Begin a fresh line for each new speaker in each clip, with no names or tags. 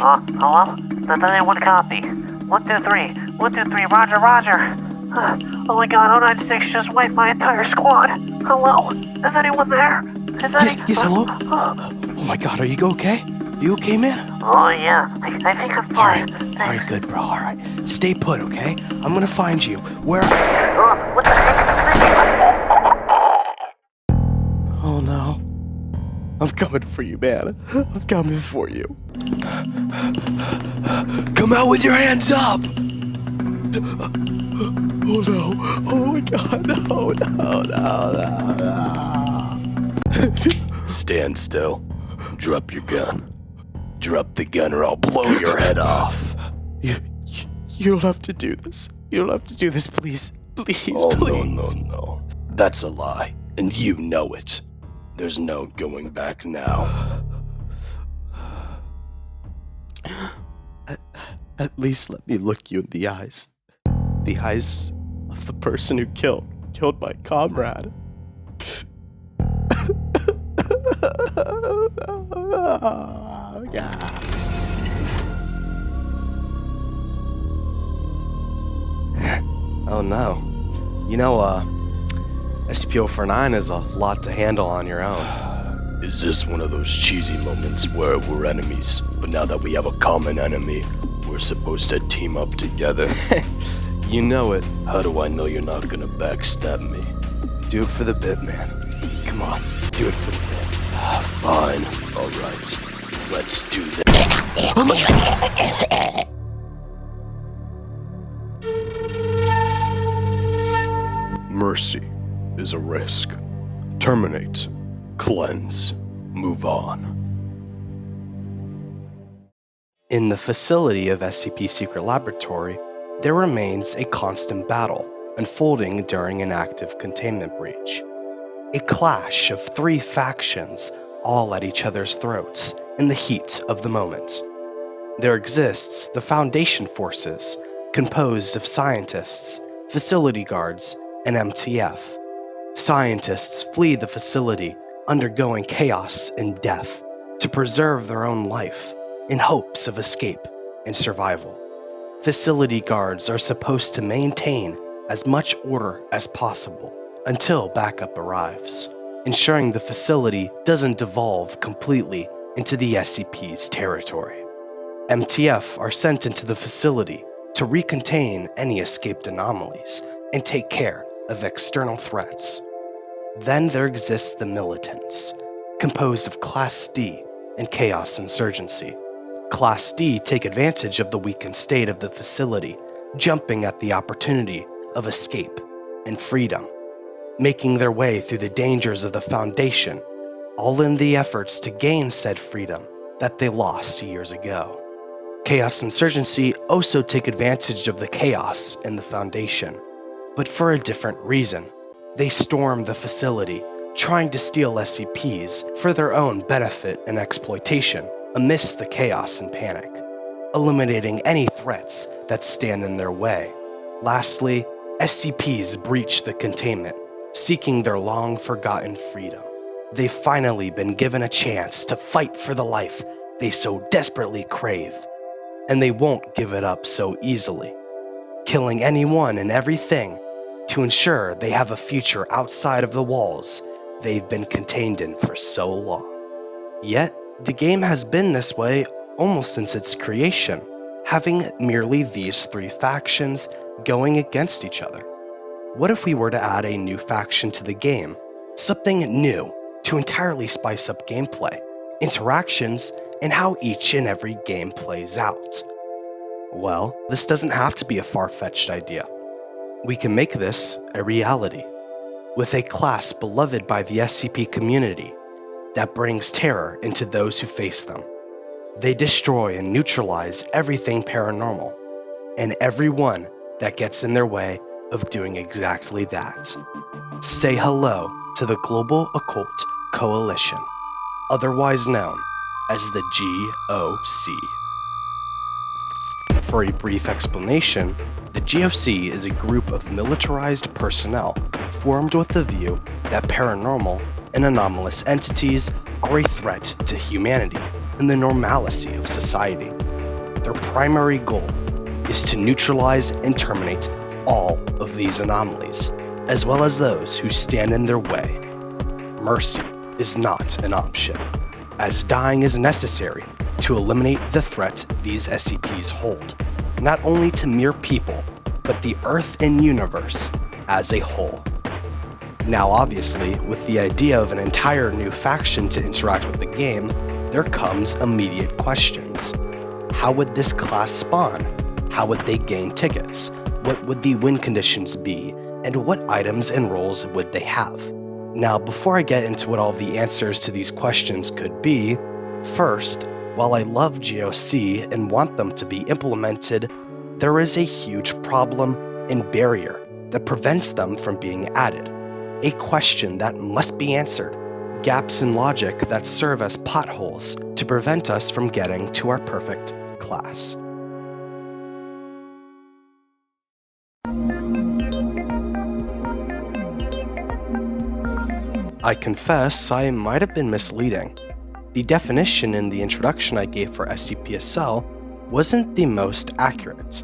Hello? Does anyone copy? 123. 123, roger. Oh my god, 096 just wiped my entire squad. Hello? Is anyone there?
Yes, hello? Oh my god, are you okay? You okay, man?
Oh yeah, I think I'm fine.
Alright, good, bro, alright. Stay put, okay? I'm gonna find you. Where?
What the heck?
Oh no. I'm coming for you, man. I'm coming for you. Come out with your hands up! Oh no. Oh my god, no. Stand still. Drop your gun. Drop the gun or I'll blow your head off. You don't have to do this. You don't have to do this, please. Please. No. That's a lie, and you know it. There's no going back now. At least let me look you in the eyes. The eyes of the person who killed my comrade. Oh, God. Oh no. You know, SCP-049 is a lot to handle on your own. Is this one of those cheesy moments where we're enemies, but now that we have a common enemy, we're supposed to team up together? You know it. How do I know you're not gonna backstab me? Do it for the bit, man. Come on, do it for the bit. Fine. Alright. Let's do this. Oh my god! Mercy is a risk. Terminate. Cleanse. Move on. In the facility of SCP Secret Laboratory, there remains a constant battle unfolding during an active containment breach. A clash of three factions, all at each other's throats in the heat of the moment. There exists the Foundation forces, composed of scientists, facility guards, and MTF. Scientists flee the facility, undergoing chaos and death, to preserve their own life in hopes of escape and survival. Facility guards are supposed to maintain as much order as possible until backup arrives, ensuring the facility doesn't devolve completely into the SCP's territory. MTF are sent into the facility to recontain any escaped anomalies and take care of external threats. Then there exists the militants, composed of Class D and Chaos Insurgency. Class D take advantage of the weakened state of the facility, jumping at the opportunity of escape and freedom, making their way through the dangers of the Foundation, all in the efforts to gain said freedom that they lost years ago. Chaos Insurgency also take advantage of the chaos in the Foundation, but for a different reason. They storm the facility, trying to steal SCPs for their own benefit and exploitation amidst the chaos and panic, eliminating any threats that stand in their way. Lastly, SCPs breach the containment, seeking their long-forgotten freedom. They've finally been given a chance to fight for the life they so desperately crave, and they won't give it up so easily, killing anyone and everything to ensure they have a future outside of the walls they've been contained in for so long. Yet, the game has been this way almost since its creation, having merely these three factions going against each other. What if we were to add a new faction to the game? Something new to entirely spice up gameplay, interactions, and how each and every game plays out. Well, this doesn't have to be a far-fetched idea. We can make this a reality, with a class beloved by the SCP community that brings terror into those who face them. They destroy and neutralize everything paranormal, and everyone that gets in their way of doing exactly that. Say hello to the Global Occult Coalition, otherwise known as the GOC. For a brief explanation, the GOC is a group of militarized personnel formed with the view that paranormal and anomalous entities are a threat to humanity and the normalcy of society. their primary goal is to neutralize and terminate all of these anomalies, as well as those who stand in their way. Mercy is not an option, as dying is necessary to eliminate the threat these SCPs hold, not only to mere people, but the Earth and universe as a whole. Now obviously, with the idea of an entire new faction to interact with the game, there comes immediate questions. How would this class spawn? How would they gain tickets? What would the win conditions be? And what items and roles would they have? Now, before I get into what all the answers to these questions could be, first, while I love GOC and want them to be implemented, there is a huge problem and barrier that prevents them from being added. A question that must be answered, gaps in logic that serve as potholes to prevent us from getting to our perfect class. I confess I might have been misleading. The definition in the introduction I gave for SCP-SL wasn't the most accurate.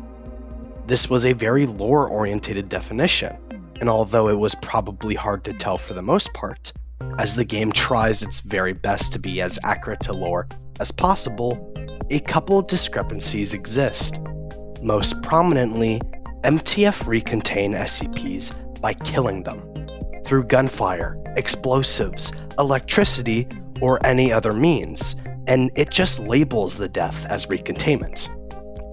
This was a very lore-oriented definition, and although it was probably hard to tell for the most part, as the game tries its very best to be as accurate to lore as possible, a couple discrepancies exist. Most prominently, MTF recontain SCPs by killing them, through gunfire, explosives, electricity, or any other means, and it just labels the death as recontainment.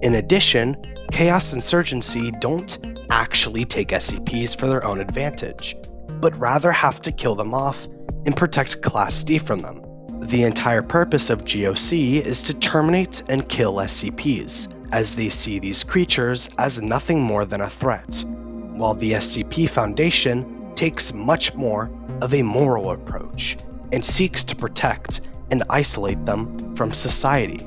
In addition, Chaos Insurgency don't actually take SCPs for their own advantage, but rather have to kill them off and protect Class D from them. The entire purpose of GOC is to terminate and kill SCPs, as they see these creatures as nothing more than a threat, while the SCP Foundation takes much more of a moral approach and seeks to protect and isolate them from society.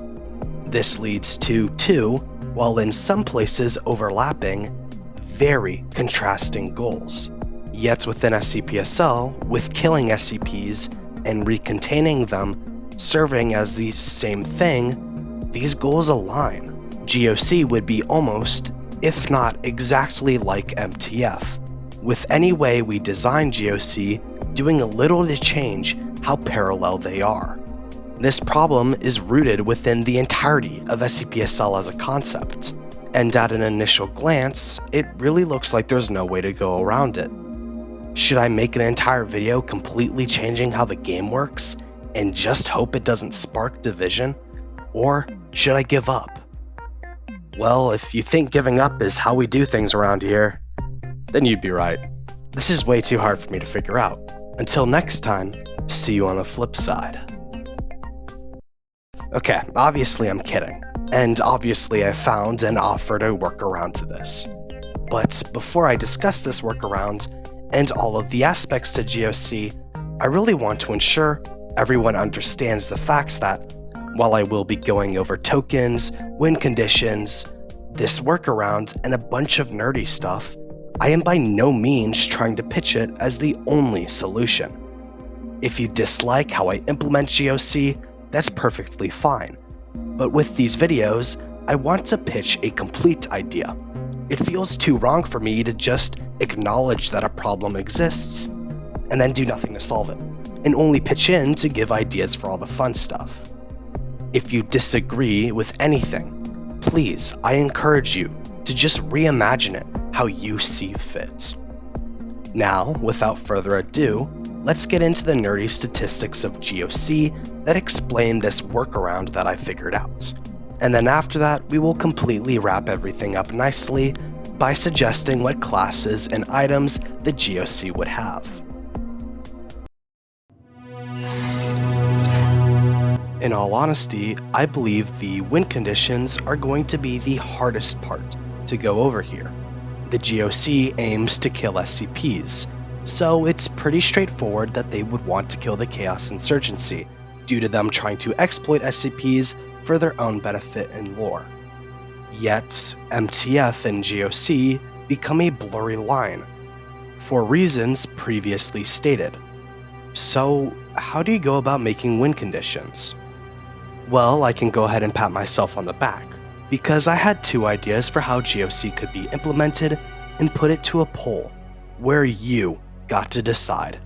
This leads to two, while in some places overlapping, very contrasting goals. Yet within SCP-SL, with killing SCPs and recontaining them serving as the same thing, these goals align. GOC would be almost, if not exactly like MTF, with any way we design GOC doing a little to change how parallel they are. This problem is rooted within the entirety of SCP-SL as a concept, and at an initial glance, it really looks like there's no way to go around it. Should I make an entire video completely changing how the game works and just hope it doesn't spark division? Or should I give up? Well, if you think giving up is how we do things around here, then you'd be right. This is way too hard for me to figure out. Until next time, see you on the flip side. Okay, obviously I'm kidding, and obviously I found and offered a workaround to this. But before I discuss this workaround and all of the aspects to GOC, I really want to ensure everyone understands the facts that, while I will be going over tokens, win conditions, this workaround, and a bunch of nerdy stuff, I am by no means trying to pitch it as the only solution. If you dislike how I implement GOC, that's perfectly fine. But with these videos, I want to pitch a complete idea. It feels too wrong for me to just acknowledge that a problem exists and then do nothing to solve it, and only pitch in to give ideas for all the fun stuff. If you disagree with anything, please, I encourage you to just reimagine it how you see fit. Now, without further ado, let's get into the nerdy statistics of GOC that explain this workaround that I figured out. And then after that, we will completely wrap everything up nicely by suggesting what classes and items the GOC would have. In all honesty, I believe the win conditions are going to be the hardest part to go over here. The GOC aims to kill SCPs, so it's pretty straightforward that they would want to kill the Chaos Insurgency, due to them trying to exploit SCPs for their own benefit and lore. Yet, MTF and GOC become a blurry line, for reasons previously stated. So, how do you go about making win conditions? Well, I can go ahead and pat myself on the back, because I had two ideas for how GOC could be implemented and put it to a poll where you got to decide.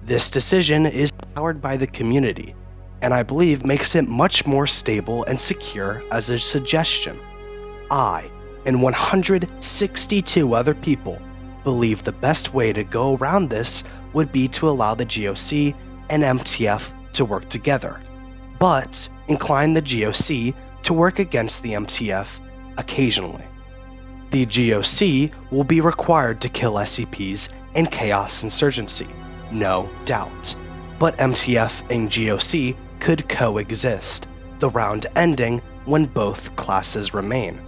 This decision is powered by the community, and I believe makes it much more stable and secure as a suggestion. I and 162 other people believe the best way to go around this would be to allow the GOC and MTF to work together, but incline the GOC to work against the MTF occasionally. The GOC will be required to kill SCPs and Chaos Insurgency, no doubt, but MTF and GOC could coexist, the round ending when both classes remain.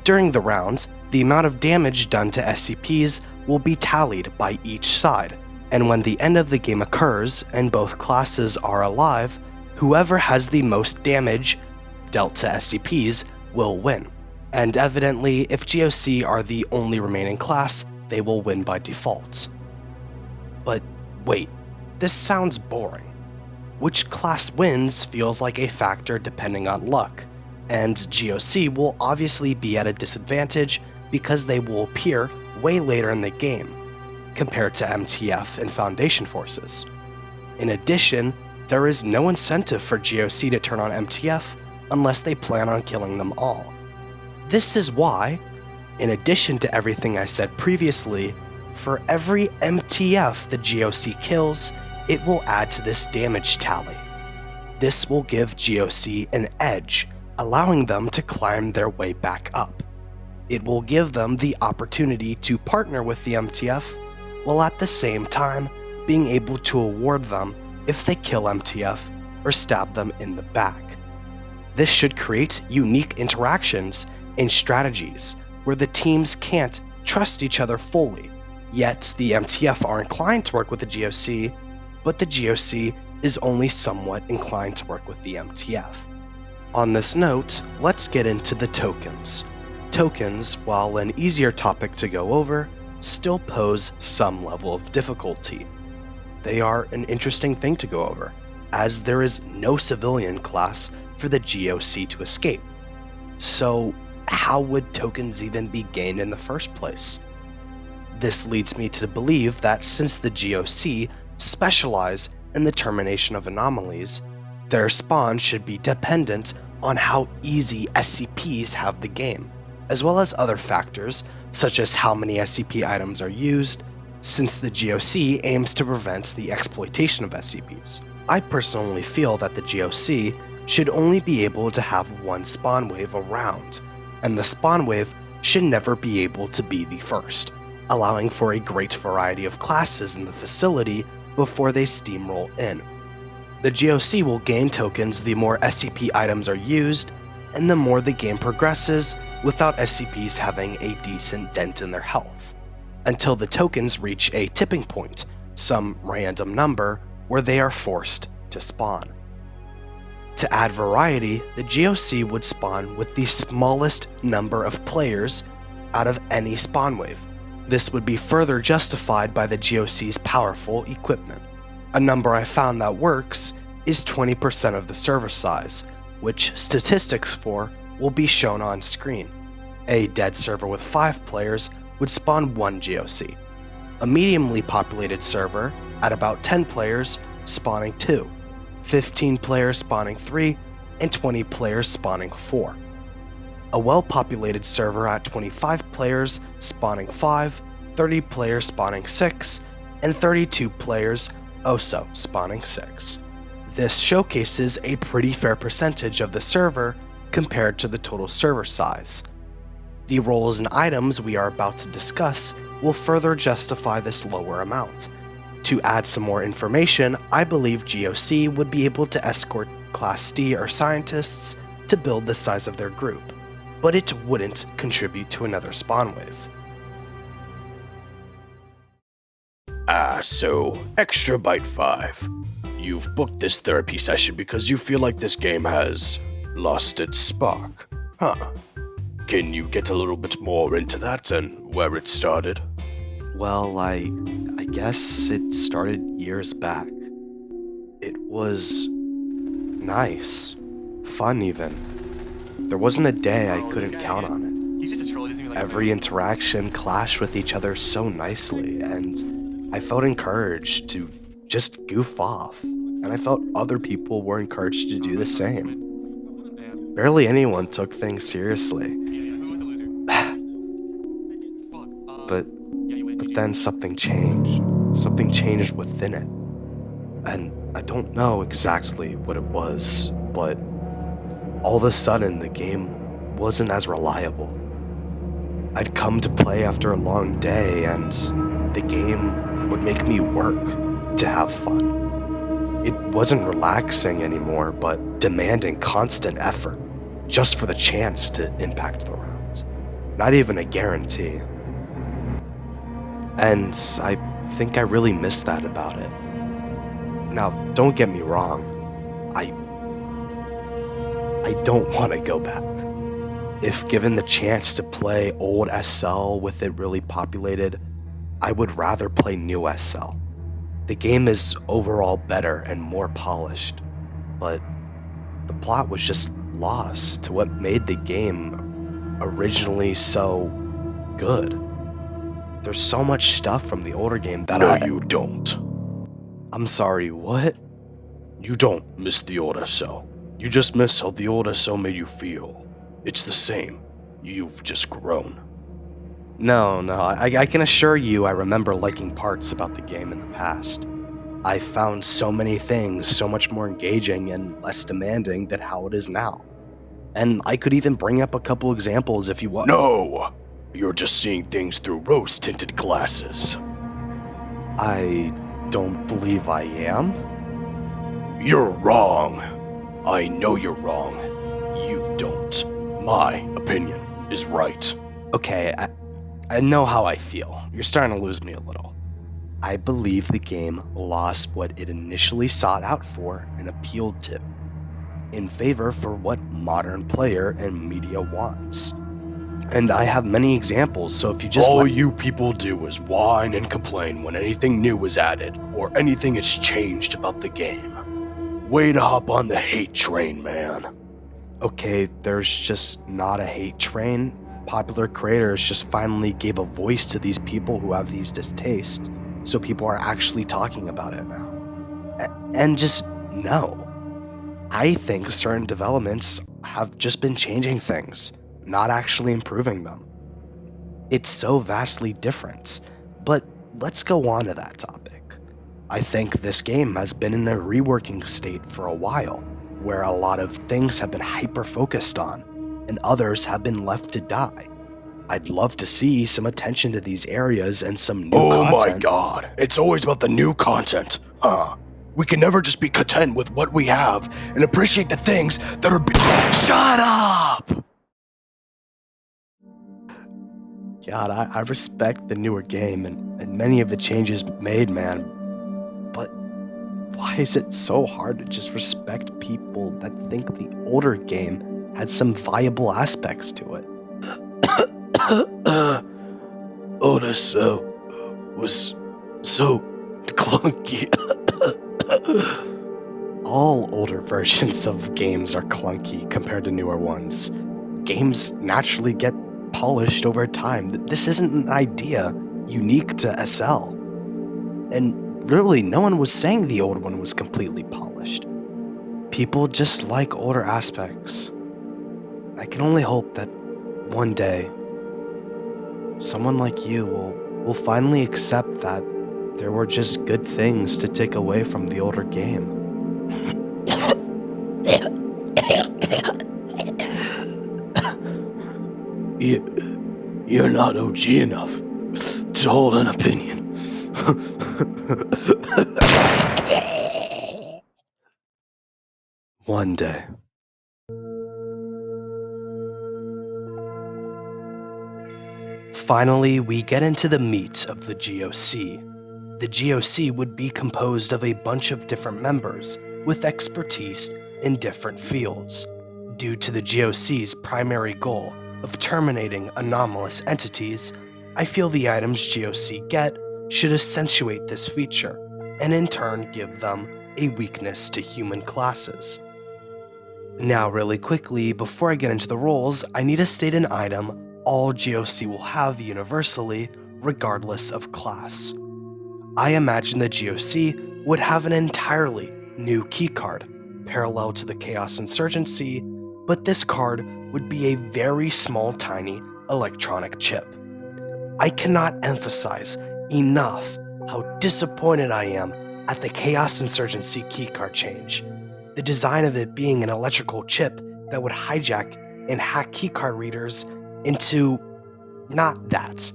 During the rounds, the amount of damage done to SCPs will be tallied by each side, and when the end of the game occurs and both classes are alive, whoever has the most damage dealt to SCPs will win. And evidently, if GOC are the only remaining class, they will win by default. But wait, this sounds boring. Which class wins feels like a factor depending on luck, and GOC will obviously be at a disadvantage because they will appear way later in the game, compared to MTF and Foundation forces. In addition, there is no incentive for GOC to turn on MTF unless they plan on killing them all. This is why, in addition to everything I said previously, for every MTF the GOC kills, it will add to this damage tally. This will give GOC an edge, allowing them to climb their way back up. It will give them the opportunity to partner with the MTF, while at the same time being able to award them if they kill MTF or stab them in the back. This should create unique interactions and strategies where the teams can't trust each other fully, yet the MTF are inclined to work with the GOC, but the GOC is only somewhat inclined to work with the MTF. On this note, let's get into the tokens. Tokens, while an easier topic to go over, still pose some level of difficulty. They are an interesting thing to go over, as there is no civilian class for the GOC to escape. So, how would tokens even be gained in the first place? This leads me to believe that since the GOC specialize in the termination of anomalies, their spawn should be dependent on how easy SCPs have the game, as well as other factors such as how many SCP items are used, since the GOC aims to prevent the exploitation of SCPs. I personally feel that the GOC should only be able to have one spawn wave around, and the spawn wave should never be able to be the first, allowing for a great variety of classes in the facility before they steamroll in. The GOC will gain tokens the more SCP items are used, and the more the game progresses without SCPs having a decent dent in their health, until the tokens reach a tipping point, some random number, where they are forced to spawn. To add variety, the GOC would spawn with the smallest number of players out of any spawn wave. This would be further justified by the GOC's powerful equipment. A number I found that works is 20% of the server size, which statistics for will be shown on screen. A dead server with 5 players would spawn 1 GOC. A mediumly populated server at about 10 players spawning 2, 15 players spawning 3, and 20 players spawning 4. A well-populated server at 25 players spawning 5, 30 players spawning 6, and 32 players also spawning 6. This showcases a pretty fair percentage of the server compared to the total server size. The roles and items we are about to discuss will further justify this lower amount. To add some more information, I believe GOC would be able to escort Class D or scientists to build the size of their group, but it wouldn't contribute to another spawn wave.
So, Extra Byte 5. You've booked this therapy session because you feel like this game has lost its spark. Huh. Can you get a little bit more into that and where it started?
Well, I guess it started years back. It was nice. Fun even. There wasn't a day I couldn't count on it. Every interaction clashed with each other so nicely, and I felt encouraged to just goof off, and I felt other people were encouraged to do the same. Barely anyone took things seriously. But then something changed. Something changed within it. And I don't know exactly what it was, but all of a sudden the game wasn't as reliable. I'd come to play after a long day, and the game would make me work to have fun. It wasn't relaxing anymore, but demanding constant effort just for the chance to impact the round. Not even a guarantee. And I think I really missed that about it. Now, don't get me wrong, I don't want to go back. If given the chance to play old SL with it really populated, I would rather play new SL. The game is overall better and more polished, but the plot was just lost to what made the game originally so good. There's so much stuff from the older game that
No, you don't.
I'm sorry, what?
You don't miss the old SL. You just miss how the old SL made you feel. It's the same. You've just grown.
No, I can assure you I remember liking parts about the game in the past. I found so many things so much more engaging and less demanding than how it is now. And I could even bring up a couple examples if you want.
No! You're just seeing things through rose-tinted glasses.
I don't believe I am.
You're wrong. I know you're wrong. You don't. My opinion is right.
Okay, I know how I feel. You're starting to lose me a little. I believe the game lost what it initially sought out for and appealed to, in favor for what modern player and media wants. And I have many examples, so if you just
All you people do is whine and complain when anything new is added, or anything is changed about the game. Way to hop on the hate train, man.
Okay, there's just not a hate train. Popular creators just finally gave a voice to these people who have these distastes, so people are actually talking about it now. And just no. I think certain developments have just been changing things, not actually improving them. It's so vastly different, but let's go on to that topic. I think this game has been in a reworking state for a while, where a lot of things have been hyper-focused on, and others have been left to die. I'd love to see some attention to these areas and some new content.
Oh my god, it's always about the new content, huh? We can never just be content with what we have and appreciate the things that are Shut up!
God, I respect the newer game and many of the changes made, man. But why is it so hard to just respect people that think the older game had some viable aspects to it?
Oda was so clunky.
All older versions of games are clunky compared to newer ones. Games naturally get polished over time. This isn't an idea unique to SL. And really, no one was saying the old one was completely polished. People just like older aspects. I can only hope that one day, someone like you will finally accept that there were just good things to take away from the older game.
You're not OG enough to hold an opinion.
One day. Finally, we get into the meat of the GOC. The GOC would be composed of a bunch of different members with expertise in different fields, due to the GOC's primary goal of terminating anomalous entities. I feel the items GOC get should accentuate this feature, and in turn give them a weakness to human classes. Now really quickly, before I get into the roles, I need to state an item all GOC will have universally, regardless of class. I imagine the GOC would have an entirely new keycard, parallel to the Chaos Insurgency, but this card would be a very small tiny electronic chip. I cannot emphasize enough how disappointed I am at the Chaos Insurgency keycard change. The design of it being an electrical chip that would hijack and hack keycard readers into not that.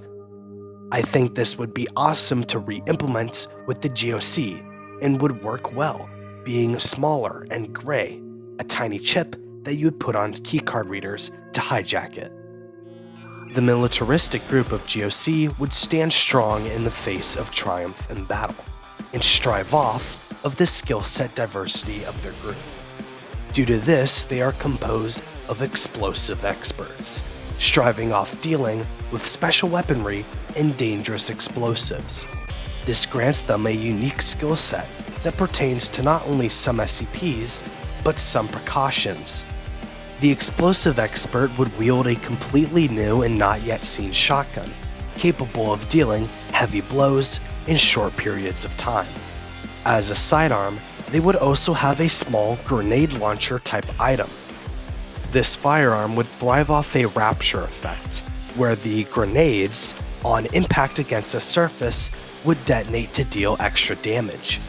I think this would be awesome to re-implement with the GOC and would work well, being smaller and gray, a tiny chip that you would put on keycard readers to hijack it. The militaristic group of GOC would stand strong in the face of triumph in battle, and strive off of the skill set diversity of their group. Due to this, they are composed of explosive experts, striving off dealing with special weaponry and dangerous explosives. This grants them a unique skill set that pertains to not only some SCPs, but some precautions. The explosive expert would wield a completely new and not yet seen shotgun, capable of dealing heavy blows in short periods of time. As a sidearm, they would also have a small grenade launcher type item. This firearm would thrive off a rapture effect, where the grenades, on impact against a surface, would detonate to deal extra damage.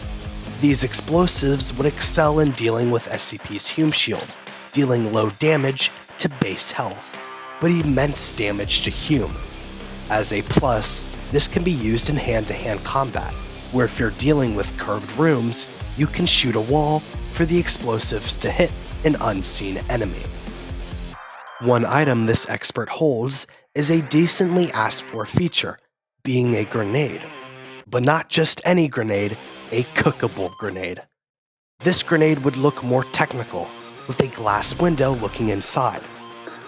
These explosives would excel in dealing with SCP's Hume Shield, dealing low damage to base health, but immense damage to Hume. As a plus, this can be used in hand-to-hand combat, where if you're dealing with curved rooms, you can shoot a wall for the explosives to hit an unseen enemy. One item this expert holds is a decently asked for feature, being a grenade. But not just any grenade, a cookable grenade. This grenade would look more technical, with a glass window looking inside.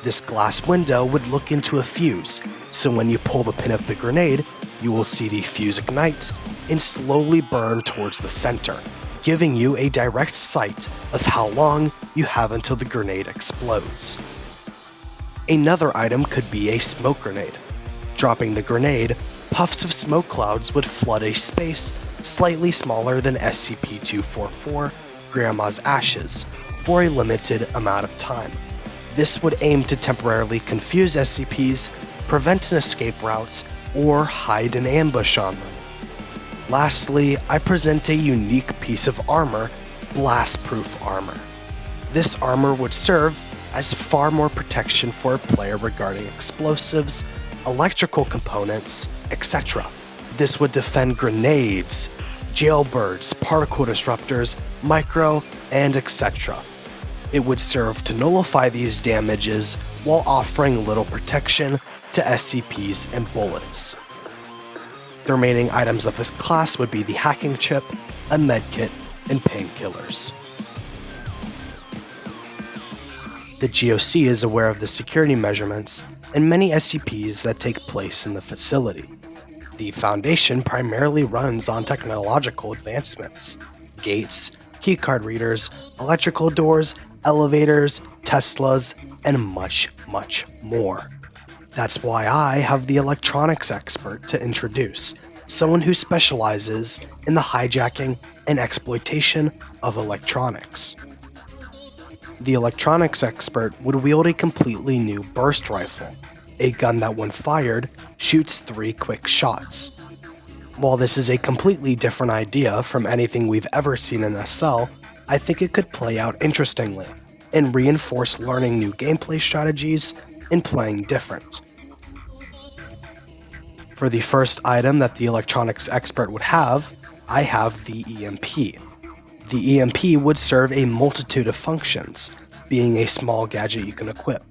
This glass window would look into a fuse, so when you pull the pin of the grenade, you will see the fuse ignite and slowly burn towards the center, giving you a direct sight of how long you have until the grenade explodes. Another item could be a smoke grenade. Dropping the grenade, puffs of smoke clouds would flood a space slightly smaller than SCP-244, Grandma's Ashes, for a limited amount of time. This would aim to temporarily confuse SCPs, prevent an escape route, or hide an ambush on them. Lastly, I present a unique piece of armor, blast-proof armor. This armor would serve as far more protection for a player regarding explosives, electrical components, etc. This would defend grenades, jailbirds, particle disruptors, micro, and etc. It would serve to nullify these damages while offering little protection to SCPs and bullets. The remaining items of this class would be the hacking chip, a medkit, and painkillers. The GOC is aware of the security measurements and many SCPs that take place in the facility. The Foundation primarily runs on technological advancements, gates, keycard readers, electrical doors, elevators, Teslas, and much, much more. That's why I have the electronics expert to introduce, someone who specializes in the hijacking and exploitation of electronics. The electronics expert would wield a completely new burst rifle, a gun that when fired, shoots 3 quick shots. While this is a completely different idea from anything we've ever seen in SL, I think it could play out interestingly, and reinforce learning new gameplay strategies and playing different. For the first item that the electronics expert would have, I have the EMP. The EMP would serve a multitude of functions, being a small gadget you can equip.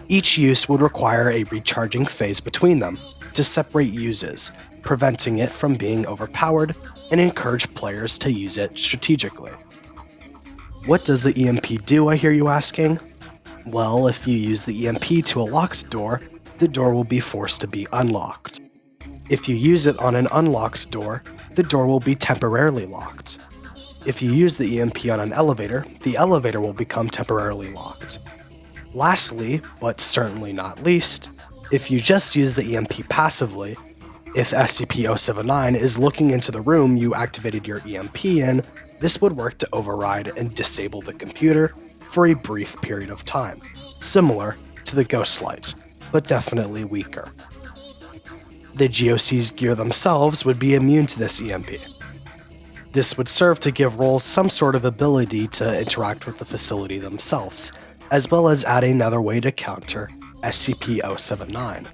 Each use would require a recharging phase between them to separate uses, preventing it from being overpowered and encourage players to use it strategically. What does the EMP do, I hear you asking? Well, if you use the EMP to a locked door, the door will be forced to be unlocked. If you use it on an unlocked door, the door will be temporarily locked. If you use the EMP on an elevator, the elevator will become temporarily locked. Lastly, but certainly not least, if you just use the EMP passively, if SCP-079 is looking into the room you activated your EMP in, this would work to override and disable the computer for a brief period of time, similar to the ghost light, but definitely weaker. The GOC's gear themselves would be immune to this EMP. This would serve to give roles some sort of ability to interact with the facility themselves, as well as add another way to counter SCP-079.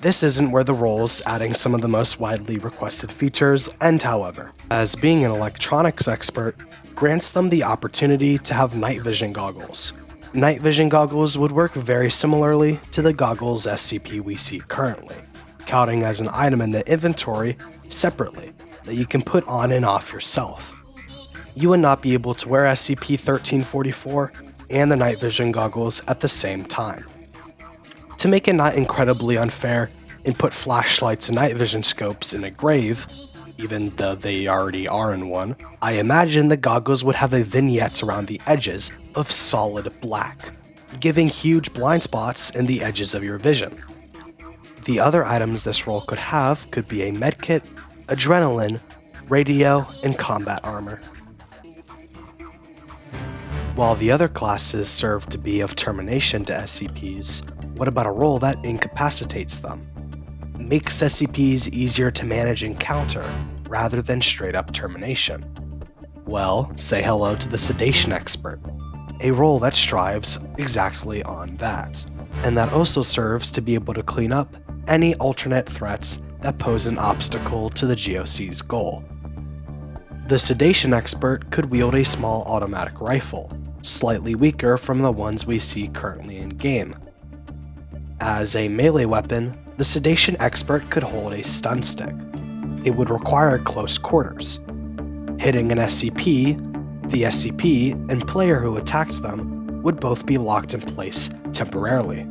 This isn't where the roles adding some of the most widely requested features end, however, as being an electronics expert grants them the opportunity to have night vision goggles. Night vision goggles would work very similarly to the goggles SCP we see currently, counting as an item in the inventory separately that you can put on and off yourself. You would not be able to wear SCP-1344 and the night vision goggles at the same time. To make it not incredibly unfair and put flashlights and night vision scopes in a grave, even though they already are in one, I imagine the goggles would have a vignette around the edges of solid black, giving huge blind spots in the edges of your vision. The other items this role could have could be a medkit, adrenaline, radio, and combat armor. While the other classes serve to be of termination to SCPs, what about a role that incapacitates them? Makes SCPs easier to manage and counter, rather than straight up termination. Well, say hello to the Sedation Expert, a role that strives exactly on that, and that also serves to be able to clean up any alternate threats that pose an obstacle to the GOC's goal. The Sedation Expert could wield a small automatic rifle, slightly weaker from the ones we see currently in game. As a melee weapon, the Sedation Expert could hold a stun stick. It would require close quarters. Hitting an SCP, the SCP and player who attacked them would both be locked in place temporarily.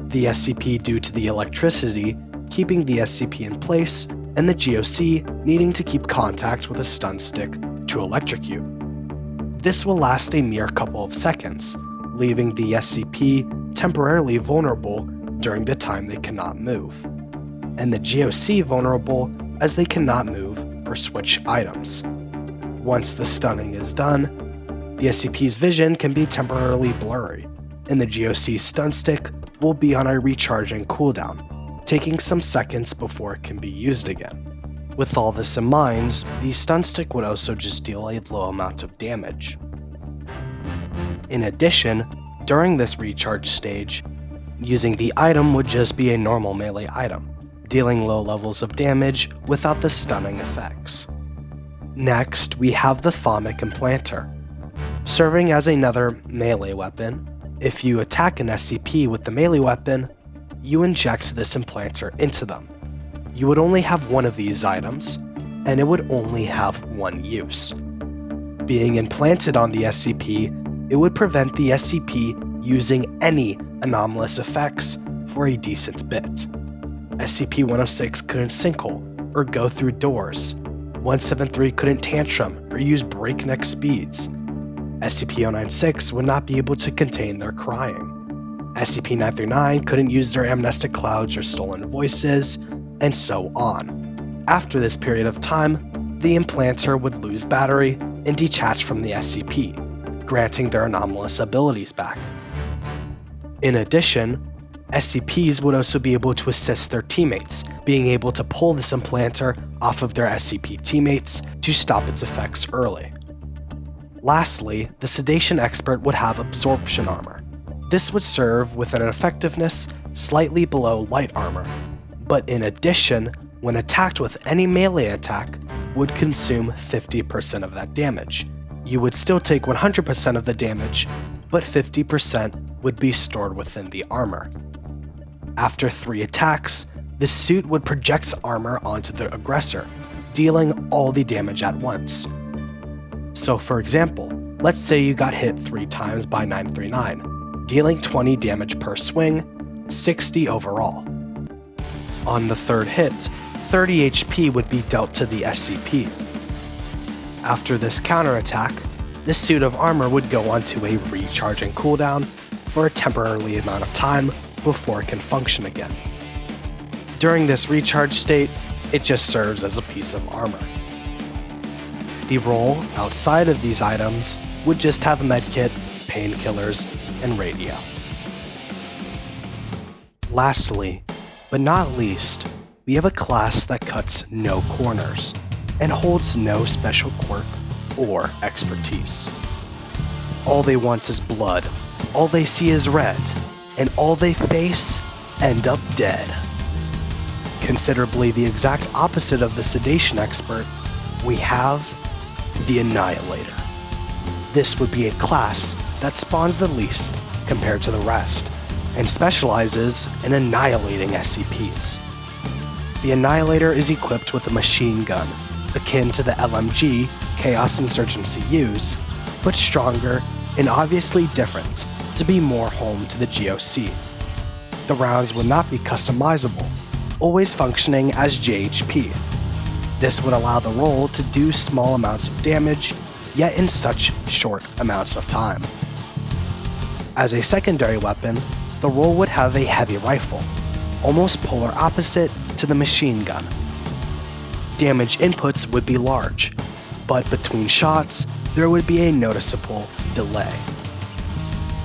The SCP due to the electricity keeping the SCP in place, and the GOC needing to keep contact with a stun stick to electrocute. This will last a mere couple of seconds, leaving the SCP temporarily vulnerable during the time they cannot move, and the GOC vulnerable as they cannot move or switch items. Once the stunning is done, the SCP's vision can be temporarily blurry, and the GOC's stun stick will be on a recharging cooldown, taking some seconds before it can be used again. With all this in mind, the stun stick would also just deal a low amount of damage. In addition, during this recharge stage, using the item would just be a normal melee item, dealing low levels of damage without the stunning effects. Next, we have the Thaumic Implanter. Serving as another melee weapon, if you attack an SCP with the melee weapon, you inject this implanter into them. You would only have one of these items, and it would only have one use. Being implanted on the SCP, it would prevent the SCP using any anomalous effects for a decent bit. SCP-106 couldn't sinkhole or go through doors. 173 couldn't tantrum or use breakneck speeds. SCP-096 would not be able to contain their crying. SCP-939 couldn't use their amnestic clouds or stolen voices, and so on. After this period of time, the implanter would lose battery and detach from the SCP, granting their anomalous abilities back. In addition, SCPs would also be able to assist their teammates, being able to pull this implanter off of their SCP teammates to stop its effects early. Lastly, the Sedation Expert would have absorption armor. This would serve with an effectiveness slightly below light armor, but in addition, when attacked with any melee attack, would consume 50% of that damage. You would still take 100% of the damage, but 50% would be stored within the armor. After 3 attacks, the suit would project armor onto the aggressor, dealing all the damage at once. So for example, let's say you got hit 3 times by 939, dealing 20 damage per swing, 60 overall. On the 3rd hit, 30 HP would be dealt to the SCP. After this counterattack, this suit of armor would go onto a recharging cooldown for a temporary amount of time before it can function again. During this recharge state, it just serves as a piece of armor. The role outside of these items would just have a medkit, painkillers, and radio. Lastly, but not least, we have a class that cuts no corners and holds no special quirk or expertise. All they want is blood, all they see is red, and all they face end up dead. Considerably the exact opposite of the Sedation Expert, we have the Annihilator. This would be a class that spawns the least compared to the rest, and specializes in annihilating SCPs. The Annihilator is equipped with a machine gun, akin to the LMG Chaos Insurgency use, but stronger and obviously different to be more home to the GOC. The rounds would not be customizable, always functioning as JHP. This would allow the role to do small amounts of damage, yet in such short amounts of time. As a secondary weapon, the role would have a heavy rifle, almost polar opposite to the machine gun. Damage inputs would be large, but between shots, there would be a noticeable delay.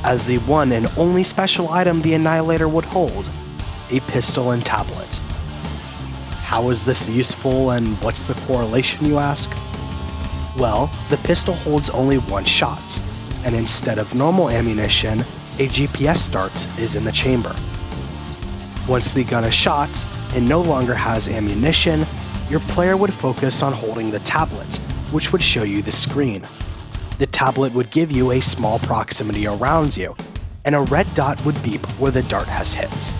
As the one and only special item the Annihilator would hold, a pistol and tablet. How is this useful and what's the correlation, you ask? Well, the pistol holds only one shot, and instead of normal ammunition, a GPS dart is in the chamber. Once the gun is shot and no longer has ammunition, your player would focus on holding the tablet, which would show you the screen. The tablet would give you a small proximity around you, and a red dot would beep where the dart has hit.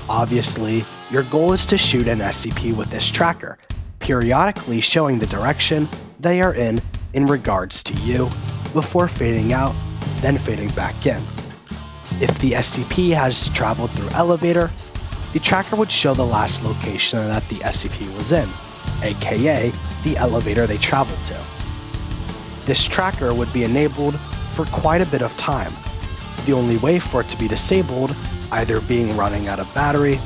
Obviously, your goal is to shoot an SCP with this tracker, periodically showing the direction they are in regards to you, before fading out, then fading back in. If the SCP has traveled through elevator, the tracker would show the last location that the SCP was in, aka the elevator they traveled to. This tracker would be enabled for quite a bit of time, the only way for it to be disabled either being running out of battery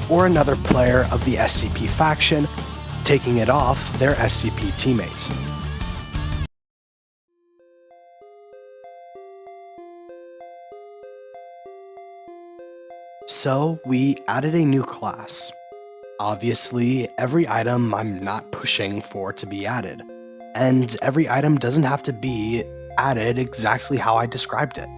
or another player of the SCP faction taking it off their SCP teammates. So we added a new class. Obviously, every item I'm not pushing for to be added, and every item doesn't have to be added exactly how I described it.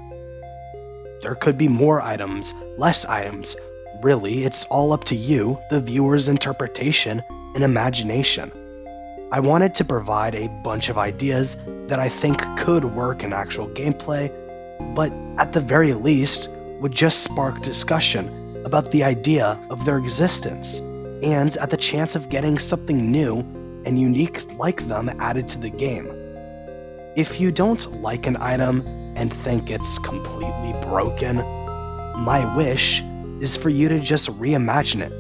There could be more items, less items. Really, it's all up to you, the viewer's interpretation and imagination. I wanted to provide a bunch of ideas that I think could work in actual gameplay, but at the very least, would just spark discussion about the idea of their existence, and at the chance of getting something new and unique like them added to the game. If you don't like an item and think it's completely broken, my wish is for you to just reimagine it,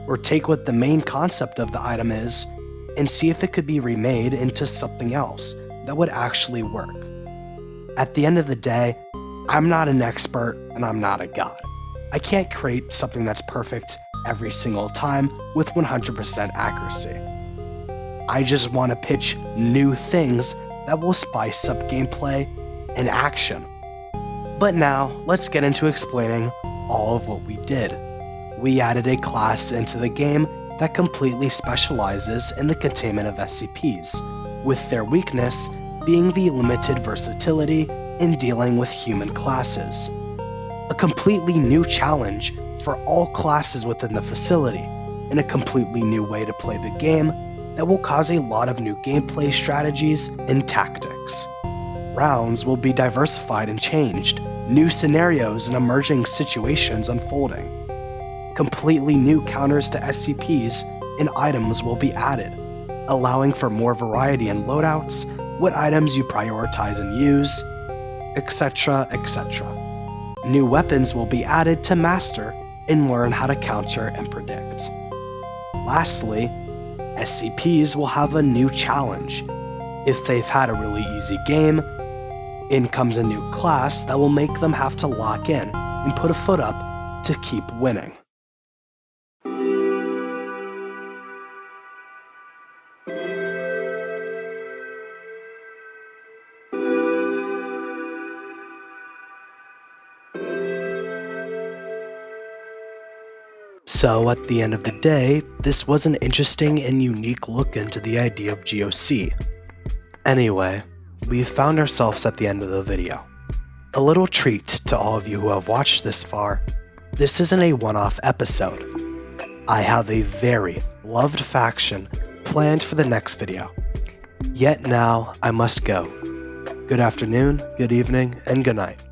or take what the main concept of the item is and see if it could be remade into something else that would actually work. At the end of the day, I'm not an expert and I'm not a god. I can't create something that's perfect every single time with 100% accuracy. I just want to pitch new things that will spice up gameplay and action. But now, let's get into explaining all of what we did. We added a class into the game that completely specializes in the containment of SCPs, with their weakness being the limited versatility in dealing with human classes. A completely new challenge for all classes within the facility, and a completely new way to play the game that will cause a lot of new gameplay strategies and tactics. Rounds will be diversified and changed, new scenarios and emerging situations unfolding. Completely new counters to SCPs and items will be added, allowing for more variety in loadouts, what items you prioritize and use, etc., etc. New weapons will be added to master and learn how to counter and predict. Lastly, SCPs will have a new challenge. If they've had a really easy game, in comes a new class that will make them have to lock in and put a foot up to keep winning. So at the end of the day, this was an interesting and unique look into the idea of GOC. Anyway, we've found ourselves at the end of the video. A little treat to all of you who have watched this far, this isn't a one-off episode. I have a very loved faction planned for the next video. Yet now, I must go. Good afternoon, good evening, and good night.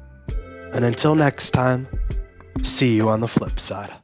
And until next time, see you on the flip side.